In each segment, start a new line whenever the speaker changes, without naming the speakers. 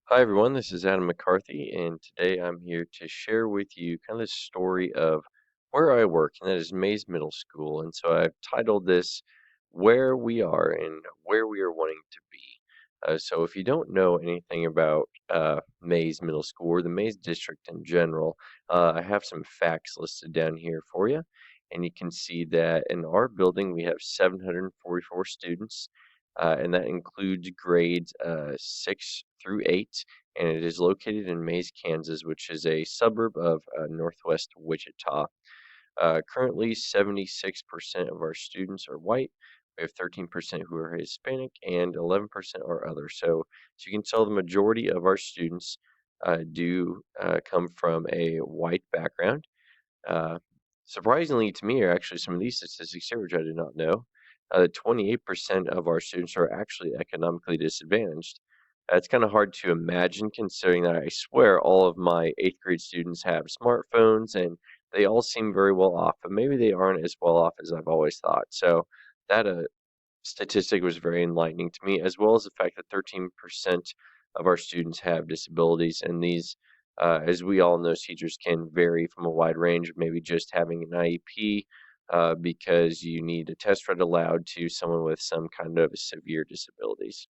Hi, everyone. This is Adam McCarthy, and today I'm here to share with you kind of the story of where I work, and that is Mays Middle School. And so I've titled this Where We Are and Where We Are Wanting to Be. So if you don't know anything about Mays Middle School or the Mays District in general, I have some facts listed down here for you. And you can see that in our building, we have 744 students and that includes grades 6 through 8, and it is located in Mays, Kansas, which is a suburb of northwest Wichita. Currently, 76% of our students are white. We have 13% who are Hispanic, and 11% are other. So you can tell the majority of our students do come from a white background. Uh, Surprisingly to me are actually some of these statistics here, which I did not know. 28% of our students are actually economically disadvantaged. It's kind of hard to imagine considering that I swear all of my eighth grade students have smartphones and they all seem very well off, but maybe they aren't as well off as I've always thought. So that statistic was very enlightening to me, as well as the fact that 13% of our students have disabilities, and these, as we all know, teachers can vary from a wide range of maybe just having an IEP because you need a test read aloud to someone with some kind of severe disabilities.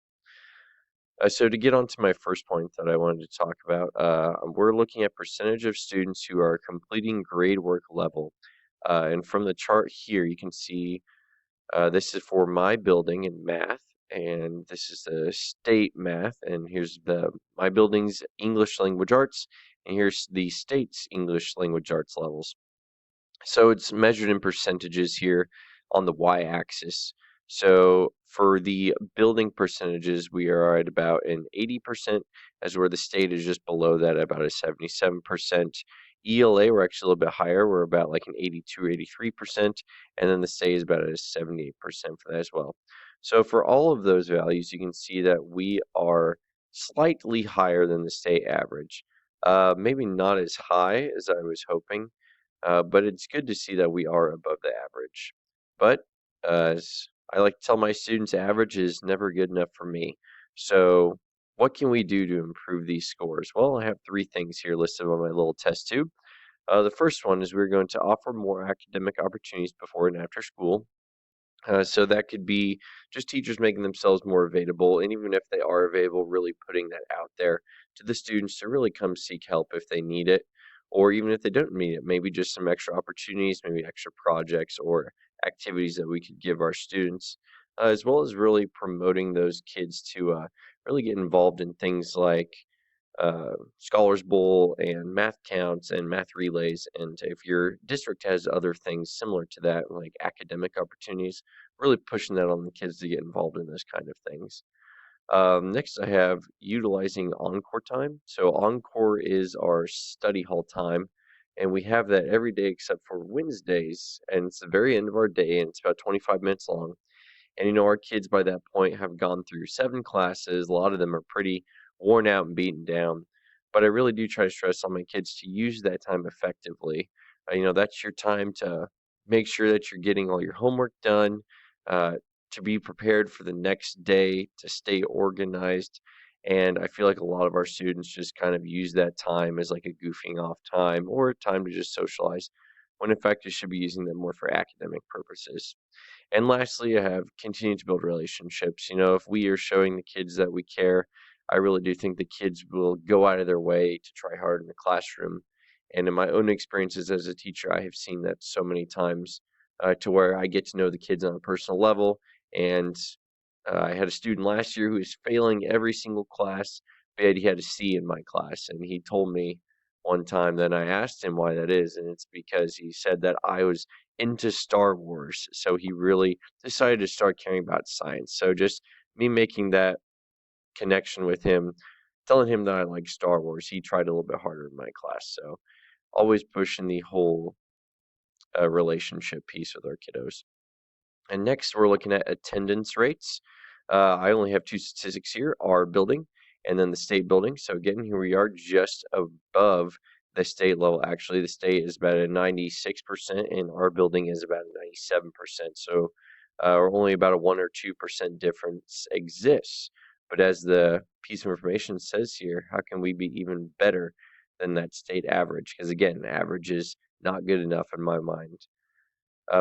So to get on to my first point that I wanted to talk about, we're looking at percentage of students who are completing grade work level. And from the chart here, you can see this is for my building in math, and this is the state math, and here's the my building's English language arts, and here's the state's English language arts levels. So it's measured in percentages here on the y-axis. So for the building percentages, we are at about an 80%, as where the state is just below that, about a 77%. ELA, we're actually a little bit higher. We're about like an 82, 83%, and then the state is about a 78% for that as well. So for all of those values, you can see that we are slightly higher than the state average. Maybe not as high as I was hoping, but it's good to see that we are above the average. But as I like to tell my students, average is never good enough for me. So, what can we do to improve these scores? Well, I have three things here listed on my little test tube. The first one is we're going to offer more academic opportunities before and after school. So that could be just teachers making themselves more available, and even if they are available, really putting that out there to the students to really come seek help if they need it, or even if they don't need it, maybe just some extra opportunities, maybe extra projects or activities that we could give our students, as well as really promoting those kids to really get involved in things like Scholars Bowl and math counts and math relays. And if your district has other things similar to that, like academic opportunities, really pushing that on the kids to get involved in those kind of things. Next, I have utilizing encore time. So, encore is our study hall time, and we have that every day except for Wednesdays. And it's the very end of our day, and it's about 25 minutes long. And our kids by that point have gone through 7 classes. A lot of them are pretty worn out and beaten down. But I really do try to stress on my kids to use that time effectively. That's your time to make sure that you're getting all your homework done, uh, to be prepared for the next day, to stay organized. And I feel like a lot of our students just kind of use that time as like a goofing off time or a time to just socialize, when in fact you should be using them more for academic purposes. And lastly, I have continued to build relationships. If we are showing the kids that we care, I really do think the kids will go out of their way to try hard in the classroom. And in my own experiences as a teacher, I have seen that so many times to where I get to know the kids on a personal level. And I had a student last year who was failing every single class, but yet he had a C in my class. And he told me one time, then I asked him why that is, and it's because he said that I was into Star Wars. So he really decided to start caring about science. So just me making that connection with him, telling him that I like Star Wars, he tried a little bit harder in my class. So always pushing the whole relationship piece with our kiddos. And next, we're looking at attendance rates. I only have two statistics here, our building and then the state building. So again, here we are just above the state level. Actually, the state is about a 96%, and our building is about a 97%. So only about a 1 or 2% difference exists. But as the piece of information says here, how can we be even better than that state average? Because again, average is not good enough in my mind.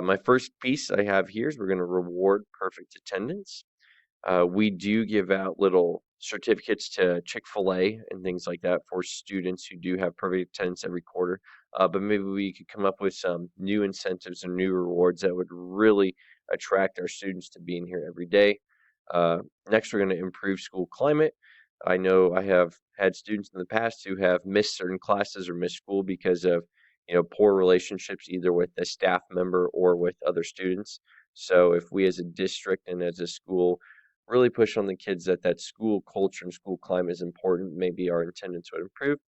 My first piece I have here is we're going to reward perfect attendance. We do give out little certificates to Chick-fil-A and things like that for students who do have perfect attendance every quarter. But maybe we could come up with some new incentives and new rewards that would really attract our students to being here every day. Uh, Next, we're going to improve school climate. I know I have had students in the past who have missed certain classes or missed school because of poor relationships either with the staff member or with other students. So if we as a district and as a school really push on the kids that that school culture and school climate is important, maybe our attendance would improve.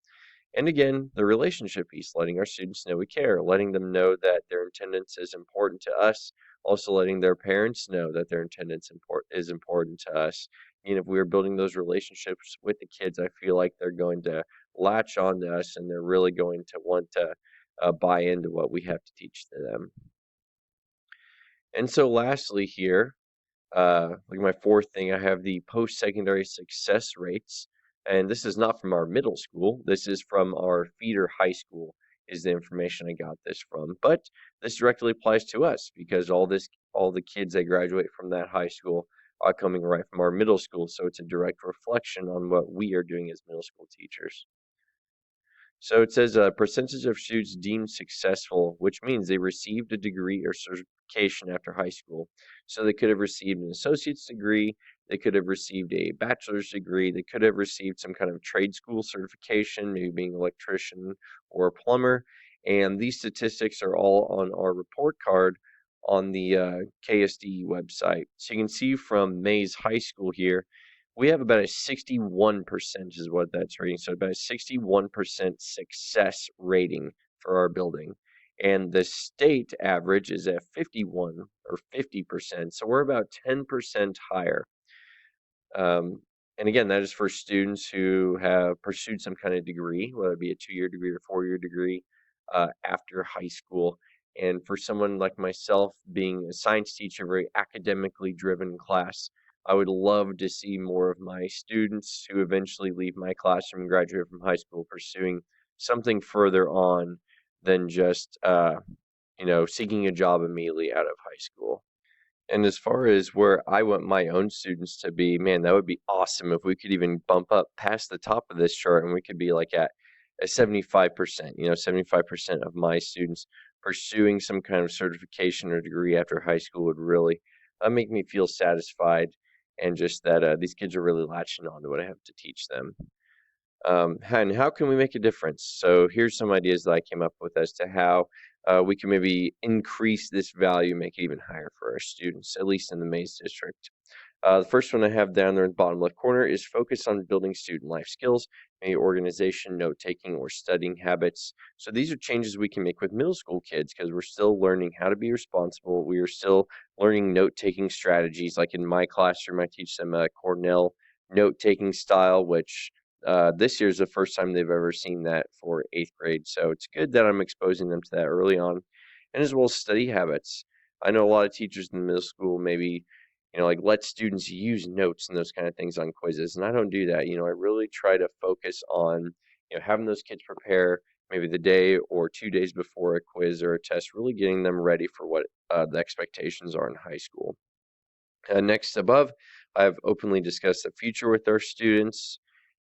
And again, the relationship piece, letting our students know we care, letting them know that their attendance is important to us, also letting their parents know that their attendance is important to us. If we are building those relationships with the kids, I feel like they're going to latch on to us and they're really going to want to buy into what we have to teach to them. And so, lastly, here, like my fourth thing, I have the post-secondary success rates, and this is not from our middle school. This is from our feeder high school, is the information I got this from. But this directly applies to us because all the kids that graduate from that high school are coming right from our middle school. So it's a direct reflection on what we are doing as middle school teachers. So it says a percentage of students deemed successful, which means they received a degree or certification after high school. So they could have received an associate's degree, they could have received a bachelor's degree, they could have received some kind of trade school certification, maybe being an electrician or a plumber. And these statistics are all on our report card on the KSD website. So you can see from Mays High School here we have about a 61% is what that's rating. So about a 61% success rating for our building. And the state average is at 51 or 50%. So we're about 10% higher. Um, and again, that is for students who have pursued some kind of degree, whether it be a 2-year degree or 4-year degree after high school. And for someone like myself, being a science teacher, very academically driven class, I would love to see more of my students who eventually leave my classroom and graduate from high school pursuing something further on than just, seeking a job immediately out of high school. And as far as where I want my own students to be, man, that would be awesome if we could even bump up past the top of this chart and we could be like at a 75%, 75% of my students pursuing some kind of certification or degree after high school would really make me feel satisfied and just that these kids are really latching on to what I have to teach them. And how can we make a difference? So here's some ideas that I came up with as to how we can maybe increase this value, make it even higher for our students, at least in the Mays district. The first one I have down there in the bottom left corner is focus on building student life skills, maybe organization, note taking, or studying habits. So these are changes we can make with middle school kids because we're still learning how to be responsible. We are still learning note taking strategies. Like in my classroom, I teach them a Cornell note taking style, which this year is the first time they've ever seen that for 8th grade. So it's good that I'm exposing them to that early on, and as well as study habits. I know a lot of teachers in the middle school maybe like let students use notes and those kind of things on quizzes. And I don't do that. I really try to focus on, having those kids prepare maybe the day or 2 days before a quiz or a test, really getting them ready for what the expectations are in high school. Next above, I've openly discussed the future with our students.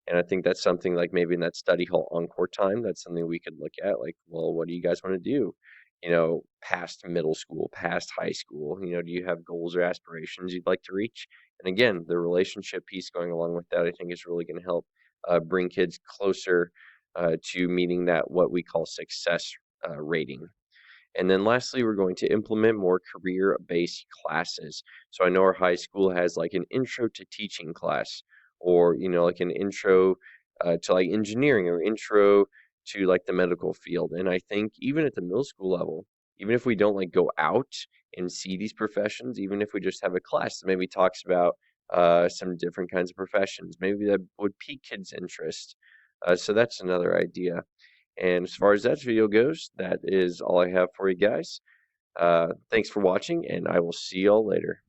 And I think that's something like maybe in that study hall encore time, that's something we could look at. Like, well, what do you guys want to do? Past middle school, past high school, do you have goals or aspirations you'd like to reach? And again, the relationship piece going along with that, I think is really going to help bring kids closer to meeting that what we call success rating. And then lastly, we're going to implement more career-based classes. So I know our high school has like an intro to teaching class, or like an intro to like engineering or intro to like the medical field. And I think even at the middle school level, even if we don't like go out and see these professions, even if we just have a class that maybe talks about some different kinds of professions, maybe that would pique kids' interest. So that's another idea. And as far as that video goes, that is all I have for you guys. Thanks for watching, and I will see y'all later.